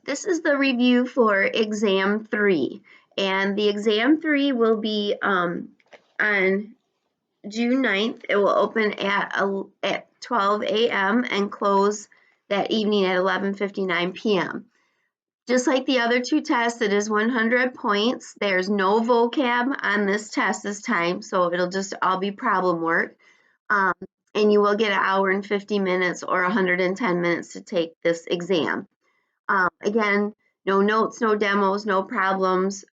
This is the review for exam 3, and the exam 3 will be on June 9th. It will open at 12 a.m. and close that evening at 11:59 p.m. Just like the other two tests, it is 100 points. There's no vocab on this test this time, so it'll just all be problem work. Um, and you will get an hour and 50 minutes or 110 minutes to take this exam. Again, no notes, no demos, no problems.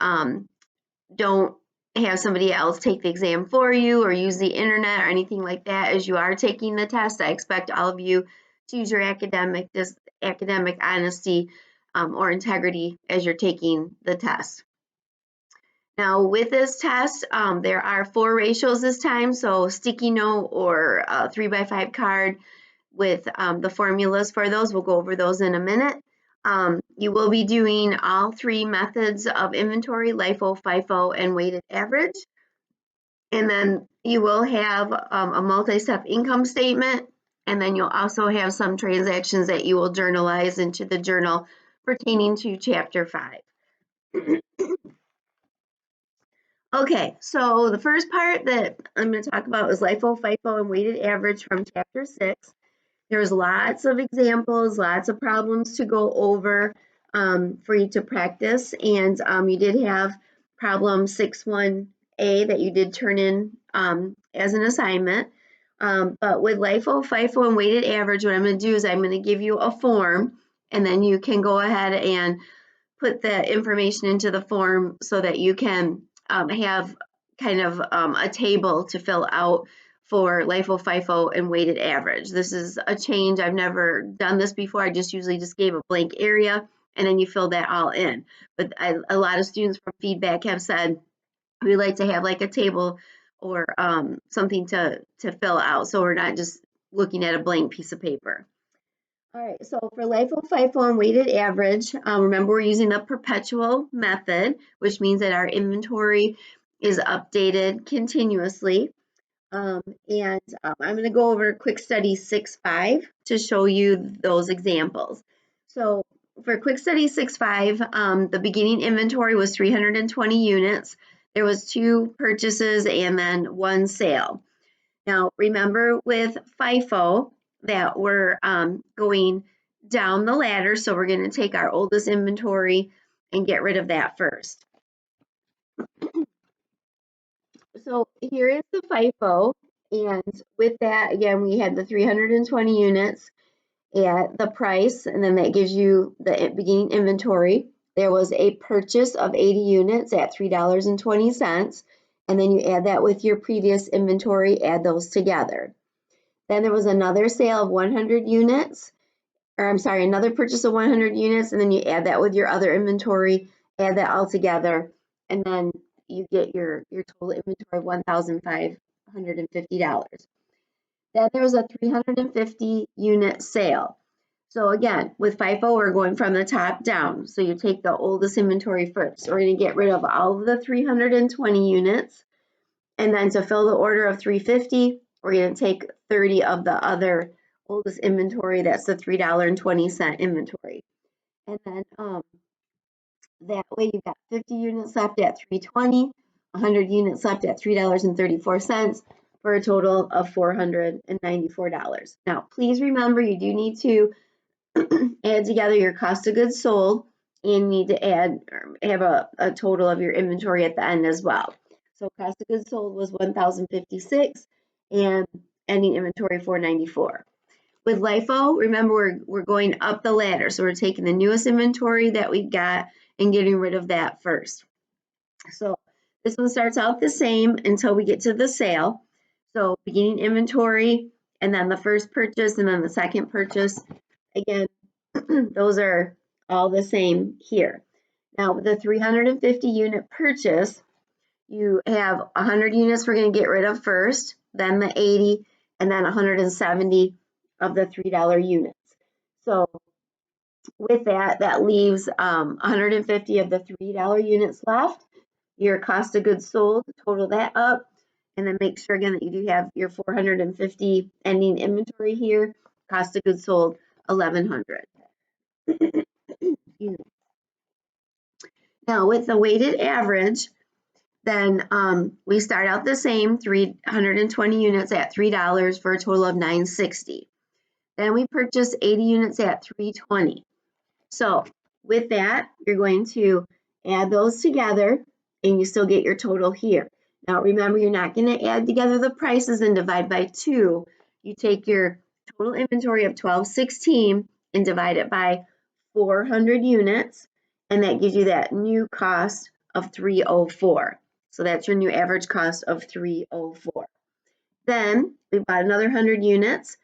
Don't have somebody else take the exam for you or use the internet or anything like that as you are taking the test. I expect all of you to use your academic honesty or integrity as you're taking the test. Now with this test, there are 4 ratios this time, so sticky note or a 3x5 card with the formulas for those. We'll go over those in a minute. You will be doing all 3 methods of inventory, LIFO, FIFO, and weighted average. And then you will have a multi-step income statement, and then you'll also have some transactions that you will journalize into the journal pertaining to Chapter 5. Okay, so the first part that I'm going to talk about is LIFO, FIFO, and weighted average from Chapter 6. There's lots of examples, lots of problems to go over for you to practice. And you did have problem 6.1a that you did turn in as an assignment. But with LIFO, FIFO, and weighted average, what I'm going to do is I'm going to give you a form, and then you can go ahead and put the information into the form so that you can have kind of a table to fill out for LIFO, FIFO, and weighted average. This is a change. I've never done this before. I just usually just gave a blank area and then you fill that all in. But a lot of students from feedback have said we like to have like a table or something to fill out so we're not just looking at a blank piece of paper. All right, so for LIFO, FIFO, and weighted average, remember we're using the perpetual method, which means that our inventory is updated continuously. I'm going to go over quick study 6.5 to show you those examples. So for quick study 6.5, the beginning inventory was 320 units. There was 2 purchases and then 1 sale. Now remember with FIFO that we're going down the ladder, so we're going to take our oldest inventory and get rid of that first. So here is the FIFO, and with that, again, we had the 320 units at the price, and then that gives you the beginning inventory. There was a purchase of 80 units at $3.20, and then you add that with your previous inventory, add those together. Then there was another sale of 100 units, or I'm sorry, another purchase of 100 units, and then you add that with your other inventory, add that all together, and then you get your total inventory of $1,550. Then there was a 350 unit sale. So again, with FIFO, we're going from the top down. So you take the oldest inventory first. We're going to get rid of all of the 320 units. And then to fill the order of 350, we're going to take 30 of the other oldest inventory. That's the $3.20 inventory. And then that way you've got 50 units left at $3.20, 100 units left at $3.34 for a total of $494. Now, please remember you do need to add together your cost of goods sold and need to have a total of your inventory at the end as well. So cost of goods sold was $1,056 and ending inventory $494. With LIFO, remember we're going up the ladder. So we're taking the newest inventory that we got and getting rid of that first. So this one starts out the same until we get to the sale. So beginning inventory and then the first purchase and then the second purchase. Again, those are all the same here. Now with the 350 unit purchase, you have 100 units we're going to get rid of first, then the 80, and then 170 of the $3 units. So with that, that leaves 150 of the $3 units left. Your cost of goods sold, total that up, and then make sure again that you do have your 450 ending inventory here. Cost of goods sold, 1,100. units. Now with the weighted average, then we start out the same, 320 units at $3 for a total of $960. Then we purchase 80 units at $320. So with that, you're going to add those together and you still get your total here. Now remember, you're not going to add together the prices and divide by 2. You take your total inventory of 1216 and divide it by 400 units, and that gives you that new cost of 304. So that's your new average cost of 304. Then we bought another 100 units.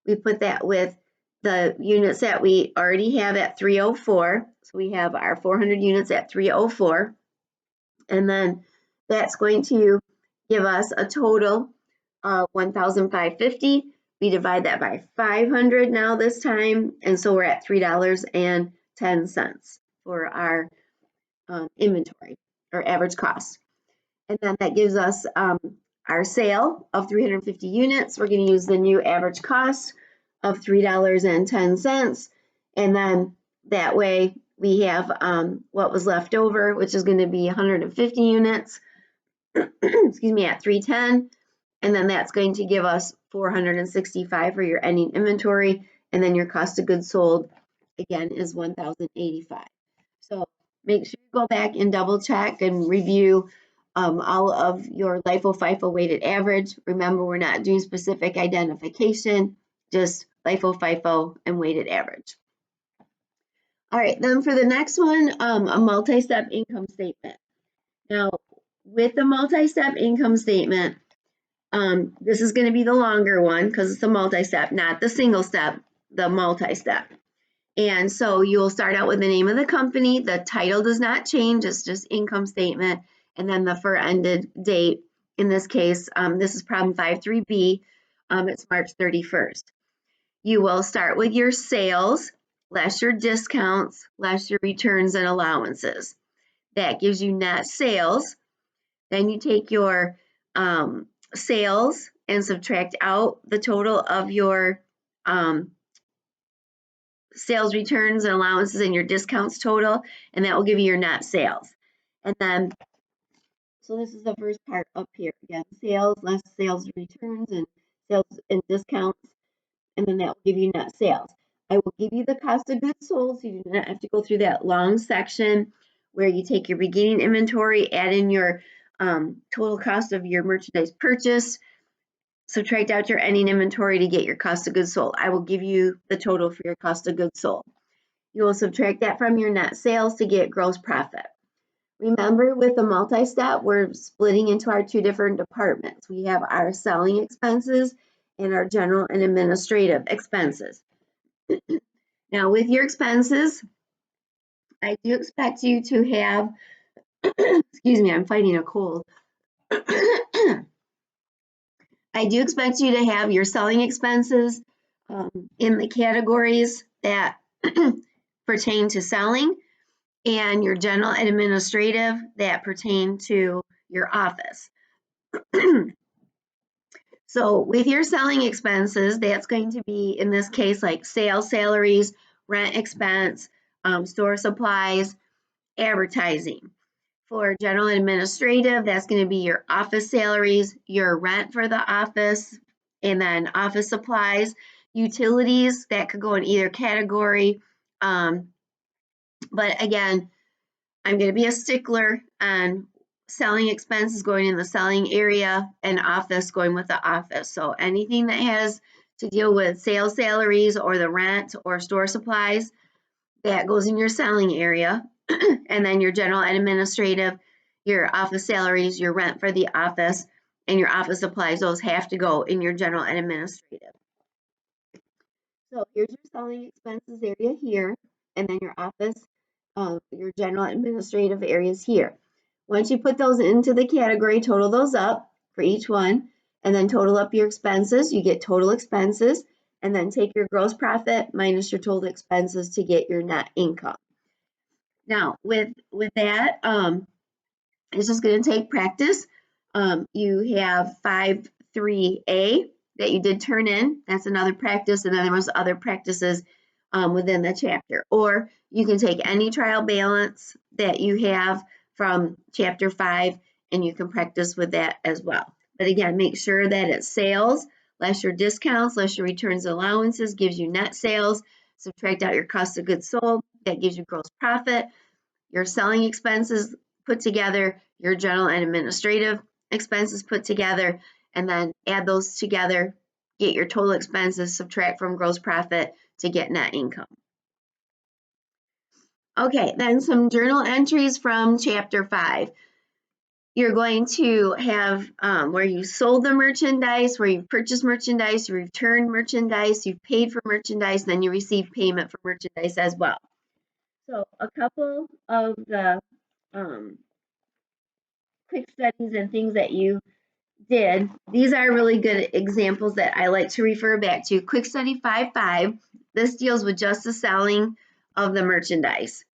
We put that with the units that we already have at 304. So we have our 400 units at 304. And then that's going to give us a total of 1,550. We divide that by 500 now this time. And so we're at $3.10 for our inventory or average cost. And then that gives us our sale of 350 units. We're going to use the new average cost of $3.10. And then that way we have what was left over, which is going to be 150 units, excuse me, at 310. And then that's going to give us 465 for your ending inventory. And then your cost of goods sold, again, is 1,085. So make sure you go back and double check and review all of your LIFO FIFO weighted average. Remember, we're not doing specific identification, just LIFO FIFO and weighted average. All right, then for the next one, a multi-step income statement. Now, with the multi-step income statement, this is going to be the longer one because it's a multi-step, not the single step, the multi-step. And so you'll start out with the name of the company. The title does not change. It's just income statement. And then the for ended date. In this case, this is problem 5.3b. It's March 31st. You will start with your sales, less your discounts, less your returns and allowances. That gives you net sales. Then you take your sales and subtract out the total of your sales returns and allowances and your discounts total, and that will give you your net sales. And then, so this is the first part up here. Again, sales, less sales returns and sales and discounts, and then that will give you net sales. I will give you the cost of goods sold, so you do not have to go through that long section where you take your beginning inventory, add in your total cost of your merchandise purchased, subtract out your ending inventory to get your cost of goods sold. I will give you the total for your cost of goods sold. You will subtract that from your net sales to get gross profit. Remember, with the multi-step, we're splitting into our two different departments. We have our selling expenses and our general and administrative expenses. Now, with your expenses, I do expect you to have, excuse me, I'm fighting a cold. I do expect you to have your selling expenses in the categories that pertain to selling, and your general and administrative that pertain to your office. So with your selling expenses, that's going to be, in this case, like sales salaries, rent expense, store supplies, advertising. For general and administrative, that's going to be your office salaries, your rent for the office, and then office supplies, utilities that could go in either category. But again, I'm going to be a stickler on selling expenses going in the selling area and office going with the office. So anything that has to deal with sales salaries or the rent or store supplies, that goes in your selling area. And then your general and administrative, your office salaries, your rent for the office, and your office supplies, those have to go in your general and administrative. So here's your selling expenses area here, and then your office, your general administrative areas here. Once you put those into the category, total those up for each one, and then total up your expenses, you get total expenses, and then take your gross profit minus your total expenses to get your net income. Now, with that, it's just going to take practice. You have 5.3a that you did turn in. That's another practice, and then there was other practices within the chapter. Or you can take any trial balance that you have from chapter 5 and you can practice with that as well. But again, make sure that it's sales, less your discounts, less your returns and allowances, gives you net sales. Subtract out your cost of goods sold, that gives you gross profit. Your selling expenses put together, your general and administrative expenses put together, and then add those together, get your total expenses, subtract from gross profit to get net income. Okay, then some journal entries from chapter 5. You're going to have where you sold the merchandise, where you purchased merchandise, you returned merchandise, you paid for merchandise, then you receive payment for merchandise as well. So a couple of the quick studies and things that you did, these are really good examples that I like to refer back to. Quick study 5.5, this deals with just the selling of the merchandise.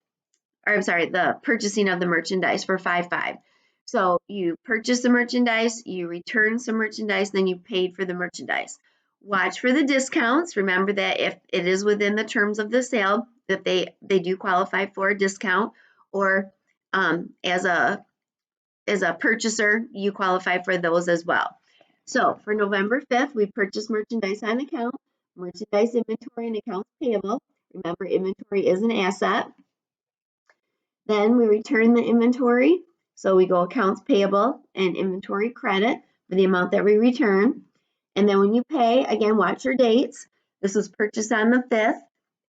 Or I'm sorry, the purchasing of the merchandise for 5.5. So you purchased the merchandise, you returned some merchandise, then you paid for the merchandise. Watch for the discounts. Remember that if it is within the terms of the sale, that they do qualify for a discount, or as a purchaser, you qualify for those as well. So for November 5th, we purchased merchandise on account, merchandise inventory and accounts payable. Remember, inventory is an asset. Then we return the inventory. So we go accounts payable and inventory credit for the amount that we return. And then when you pay, again, watch your dates. This was purchased on the 5th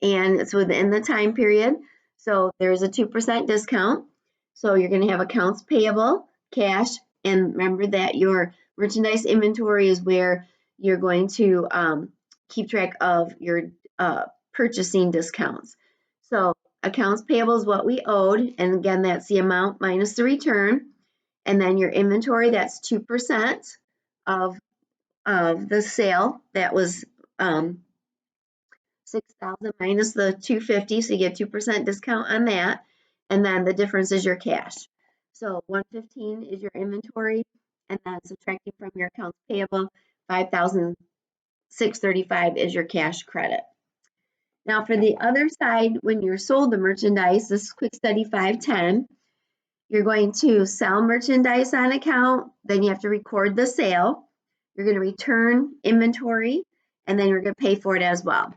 and it's within the time period. So there's a 2% discount. So you're going to have accounts payable, cash, and remember that your merchandise inventory is where you're going to keep track of your purchasing discounts. So accounts payable is what we owed, and again, that's the amount minus the return. And then your inventory, that's 2% of the sale. That was 6,000 minus the 250, so you get 2% discount on that. And then the difference is your cash. So 115 is your inventory, and then subtracting from your accounts payable, 5,635 is your cash credit. Now for the other side, when you're sold the merchandise, this is quick study 510, you're going to sell merchandise on account, then you have to record the sale. You're going to return inventory, and then you're going to pay for it as well.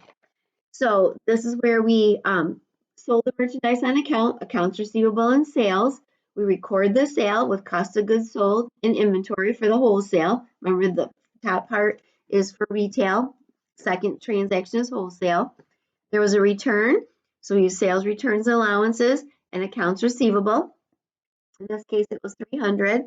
So this is where we sold the merchandise on account, accounts receivable and sales. We record the sale with cost of goods sold and inventory for the wholesale. Remember, the top part is for retail, second transaction is wholesale. There was a return, so we use sales returns and allowances and accounts receivable. In this case, it was 300.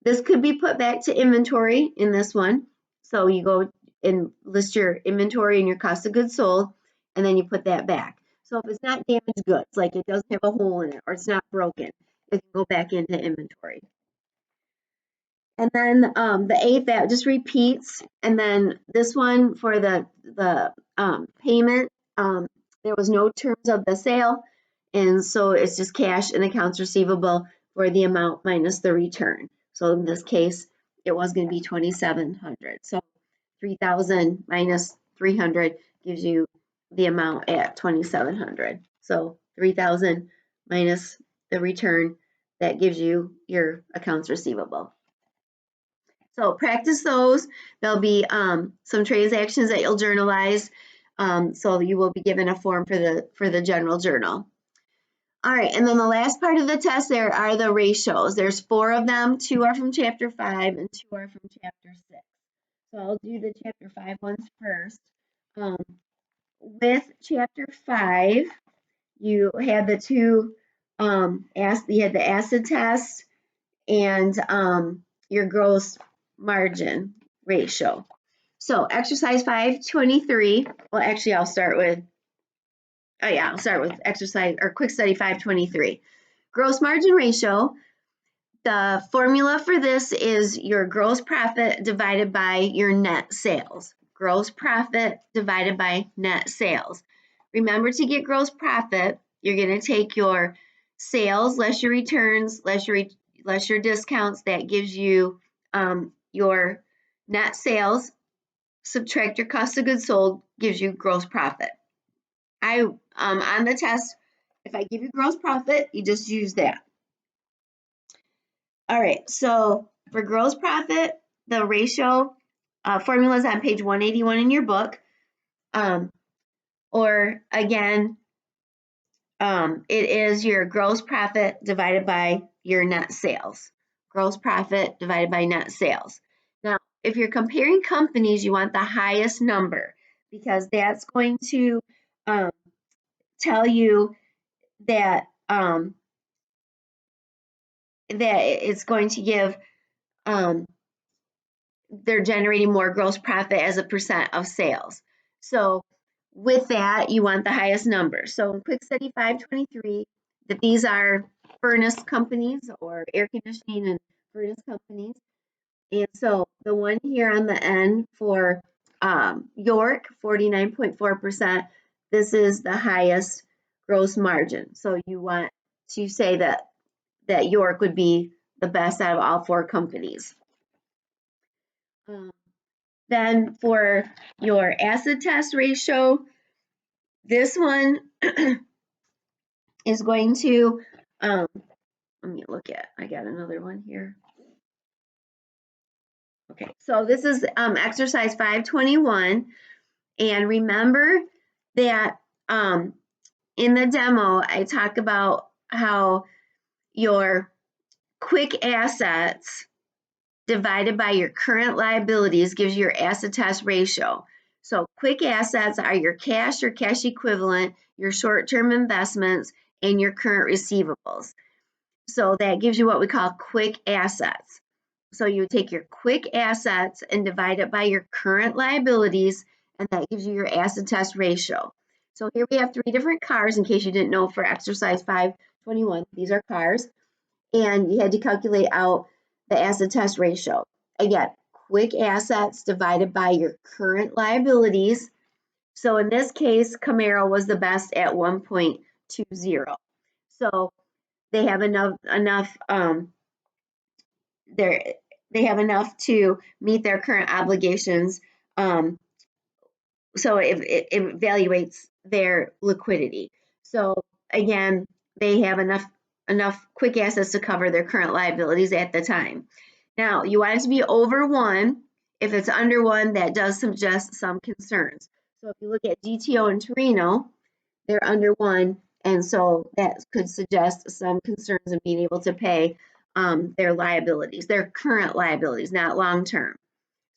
This could be put back to inventory in this one. So you go and list your inventory and your cost of goods sold, and then you put that back. So if it's not damaged goods, like it doesn't have a hole in it or it's not broken, it can go back into inventory. And then the 8th, that just repeats. And then this one for the payment, there was no terms of the sale. And so it's just cash and accounts receivable for the amount minus the return. So in this case, it was going to be 2,700. So 3,000 minus 300 gives you the amount at 2,700. So 3,000 minus the return, that gives you your accounts receivable. So practice those. There'll be some transactions that you'll journalize. So you will be given a form for the general journal. All right, and then the last part of the test, there are the ratios. There's 4 of them. 2 are from chapter 5 and 2 are from chapter 6. So I'll do the chapter 5 ones first. With chapter 5, you had the two, you had the acid test and your gross margin ratio. So exercise 523, well, actually I'll start with exercise or quick study 523. Gross margin ratio, the formula for this is your gross profit divided by your net sales. Gross profit divided by net sales. Remember, to get gross profit, you're going to take your sales less your returns, less your discounts. That gives you your net sales. Subtract your cost of goods sold, gives you gross profit. on the test, if I give you gross profit, you just use that. All right, so for gross profit, the ratio formula is on page 181 in your book. Or again, it is your gross profit divided by your net sales. Gross profit divided by net sales. Now, if you're comparing companies, you want the highest number because that's going to tell you that that it's going to give they're generating more gross profit as a percent of sales. So with that, you want the highest number. So in Quick Study 523, that these are furnace companies or air conditioning and furnace companies. And so the one here on the end for York, 49.4%, this is the highest gross margin. So you want to say that York would be the best out of all four companies. Then for your acid test ratio, this one is going to, let me look at, I got another one here. Okay, so this is exercise 521. And remember that in the demo, I talk about how your quick assets divided by your current liabilities gives you your acid test ratio. So quick assets are your cash or cash equivalent, your short-term investments, and your current receivables. So that gives you what we call quick assets. So you take your quick assets and divide it by your current liabilities, and that gives you your acid test ratio. So here we have three different cars, in case you didn't know, for exercise 521. These are cars, and you had to calculate out the acid test ratio. Again, quick assets divided by your current liabilities. So in this case, Camaro was the best at 1.20. So they have enough they have enough to meet their current obligations. So it evaluates their liquidity. So again, they have enough quick assets to cover their current liabilities at the time. Now, you want it to be over 1. If it's under 1, that does suggest some concerns. So if you look at GTO and Torino, they're under 1, and so that could suggest some concerns in being able to pay their liabilities, their current liabilities, not long-term.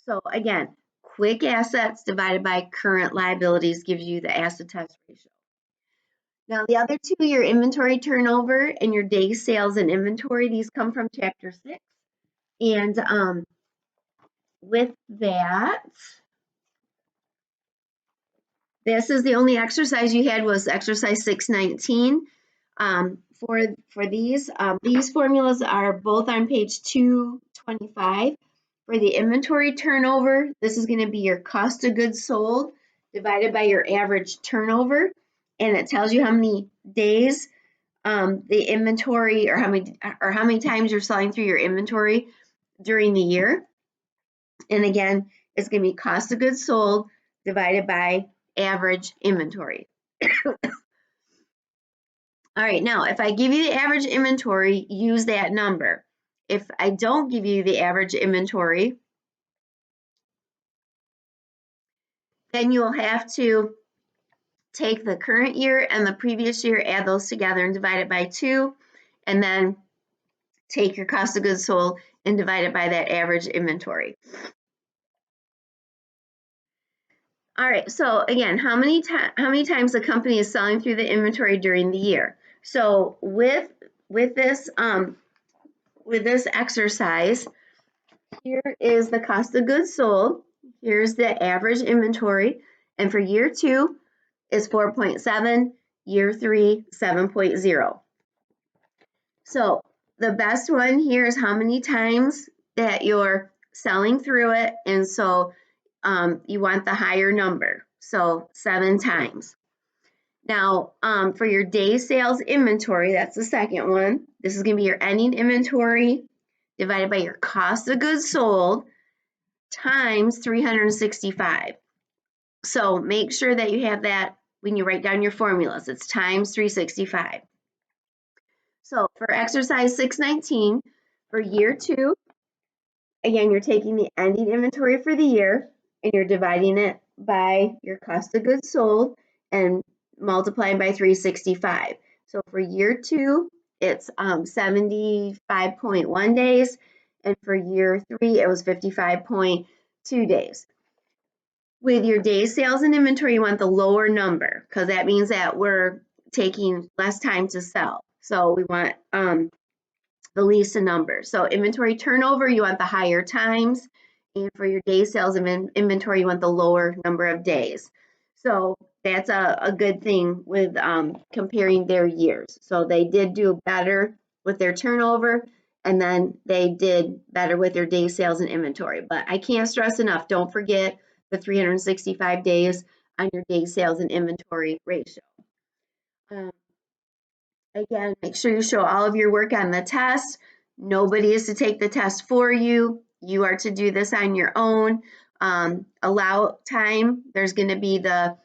So again, quick assets divided by current liabilities gives you the acid test ratio. Now the other two, your inventory turnover and your day sales and inventory, these come from chapter 6. And with that, this is the only exercise you had was exercise 619. For these formulas are both on page 225. For the inventory turnover, this is going to be your cost of goods sold divided by your average turnover, and it tells you how many days the inventory, or how many times you're selling through your inventory during the year. And again, it's going to be cost of goods sold divided by average inventory. All right, now if I give you the average inventory, use that number. If I don't give you the average inventory, then you'll have to take the current year and the previous year, add those together and divide it by 2, and then take your cost of goods sold and divide it by that average inventory. All right, so again, how many times the company is selling through the inventory during the year? So with this exercise, here is the cost of goods sold. Here's the average inventory, and for year 2 is 4.7, year 3 7.0. So the best one here is how many times that you're selling through it, and so you want the higher number, so 7 times. Now, for your day sales inventory, that's the second one. This is going to be your ending inventory divided by your cost of goods sold times 365. So make sure that you have that when you write down your formulas. It's times 365. So for exercise 619, for year 2, again, you're taking the ending inventory for the year and you're dividing it by your cost of goods sold and multiplying by 365. So for year 2, it's 75.1 days, and for year 3, it was 55.2 days. With your day sales and inventory, you want the lower number because that means that we're taking less time to sell. So we want the least number. So inventory turnover, you want the higher times, and for your day sales and inventory, you want the lower number of days. So that's a good thing with comparing their years. So they did do better with their turnover, and then they did better with their day sales and inventory. But I can't stress enough, don't forget the 365 days on your day sales and inventory ratio. Again, make sure you show all of your work on the test. Nobody is to take the test for you. You are to do this on your own. Allow time. There's going to be the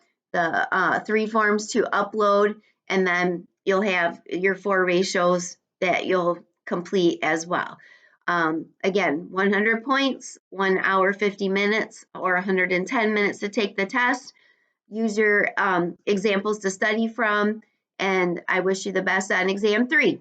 3 forms to upload, and then you'll have your 4 ratios that you'll complete as well. Again, 100 points, 1 hour, 50 minutes, or 110 minutes to take the test. Use your examples to study from, and I wish you the best on exam 3.